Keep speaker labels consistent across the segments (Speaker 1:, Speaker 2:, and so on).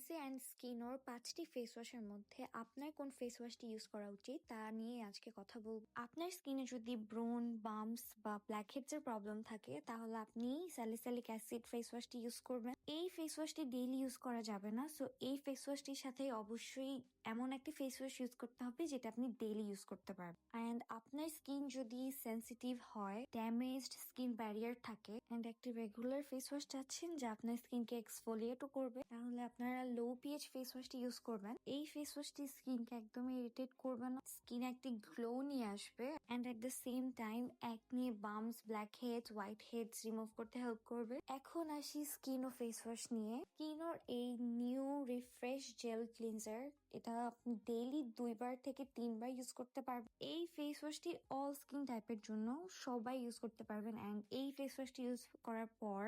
Speaker 1: ইনসে and স্কিনোর ৫টি face ওয়াশের মধ্যে আপনার কোন ফেস ওয়াশটি ইউজ করা উচিত তা নিয়ে আজকে কথা বলবো। আপনার স্কিনে যদি ব্রন, বাম্পস বা ব্ল্যাকহেডস এর প্রবলেম থাকে তাহলে আপনি স্যালিসাইলিক অ্যাসিড ফেস ওয়াশটি ইউজ করবেন। এই ফেস ওয়াশটি ডেইলি ইউজ করা যাবে না, সো এই ফেস ওয়াশটির সাথে অবশ্যই এমন একটি ফেস ওয়াশ ইউজ করতে হবে যেটা আপনি ডেইলি ইউজ করতে পারবেন। অ্যান্ড আপনার স্কিন যদি সেন্সিটিভ হয়, ড্যামেজড স্কিন ব্যারিয়ার থাকে অ্যান্ড একটি রেগুলার ফেস ওয়াশ চাচ্ছেন যা আপনার স্কিনকে এক্সফোলিয়েটও করবে, তাহলে আপনারা লো পিএইচ ফেস ওয়াশটি ইউজ করবেন। এই ফেস ওয়াশটি স্কিনকে একদমই ইরিটেট করবে না, স্কিনে একটি গ্লো নিয়ে আসবে and at the same time acne, bumps, blackheads, whiteheads remove করতে হেল্প করবে। এখন আসি স্কিন ও ফেস ওয়াশ নিয়ে। স্কিনোর এই নিউ রিফ্রেশ জেল ক্লিনজার, এটা আপনি ডেইলি 2বার থেকে 3বার ইউজ করতে পারবেন। এই ফেস ওয়াশটি অল স্কিন টাইপের জন্য সবাই ইউজ করতে পারবেন অ্যান্ড এই ফেস ওয়াশটি ইউজ করার পর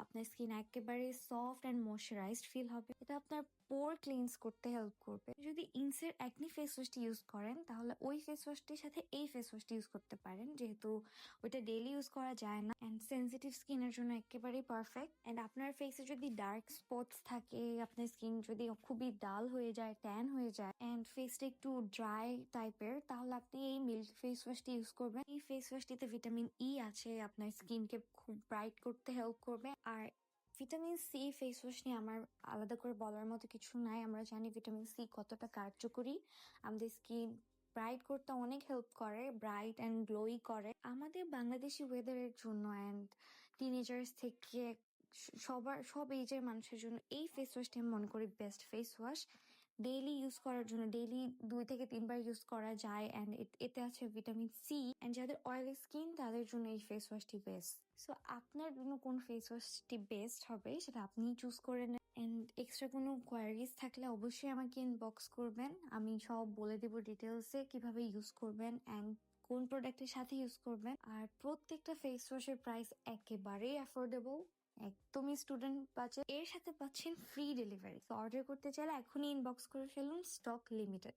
Speaker 1: আপনার স্কিন একেবারে সফট অ্যান্ড ময়শ্চারাইজড ফিল হবে। এটা আপনার পোর ক্লিনস করতে হেল্প করবে। যদি ইনসের একনি ফেস ওয়াশটি ইউজ করেন তাহলে ওই ফেস ওয়াশটির সাথে এই ফেস ওয়াশটি ইউজ করতে পারেন, যেহেতু ওইটা ডেইলি ইউজ করা যায় না অ্যান্ড সেন্সিটিভ স্কিনের জন্য একেবারেই পারফেক্ট। অ্যান্ড আপনার ফেসে যদি ডার্ক স্পটস থাকে, আপনার স্কিন যদি খুবই ডাল হয়ে যায়, ট্যান হয়ে যায় অ্যান্ড ফেসটা একটু ড্রাই টাইপের, তাহলে আপনি এই মিল্ক ফেস ওয়াশটি ইউজ করবেন। এই ফেস ওয়াশটিতে ভিটামিন ই আছে, আপনার স্কিনকে খুব ব্রাইট করতে হেল্প করবে। আর ভিটামিন সি ফেস ওয়াশ নিয়ে আমার আলাদা করে বলার মতো কিছু নাই। আমরা জানি ভিটামিন সি কতটা কার্যকরী, আমাদের স্কিন ব্রাইট করতে অনেক হেল্প করে, ব্রাইট অ্যান্ড গ্লোই করে। আমাদের বাংলাদেশি ওয়েদারের জন্য অ্যান্ড টিনেজার্স থেকে সব এজের মানুষের জন্য এই ফেস ওয়াশটি আমি মনে করি best face wash. Daily use করার জন্য ডেইলি 2 থেকে 3বার ইউজ করা যায় অ্যান্ড এতে আছে ভিটামিন সি অ্যান্ড যাদের অয়েলি স্কিন তাদের জন্য এই ফেস ওয়াশটি বেস্ট। সো আপনার জন্য কোন ফেস ওয়াশটি বেস্ট হবে সেটা আপনিই চুজ করে নেন। এন্ড এক্সট্রা কোনো কোয়ারিজ থাকলে অবশ্যই আমাকে ইনবক্স করবেন, আমি সব বলে দেবো ডিটেলসে কিভাবে ইউজ করবেন অ্যান্ড কোন প্রোডাক্টের সাথে ইউজ করবেন। আর প্রত্যেকটা ফেস ওয়াশের প্রাইস একেবারেই অ্যাফোর্ডেবল, একদমই স্টুডেন্ট বাজেট। এর সাথে পাচ্ছেন ফ্রি ডেলিভারি। অর্ডার করতে চাইলে এখনই ইনবক্স করে ফেলুন, স্টক লিমিটেড।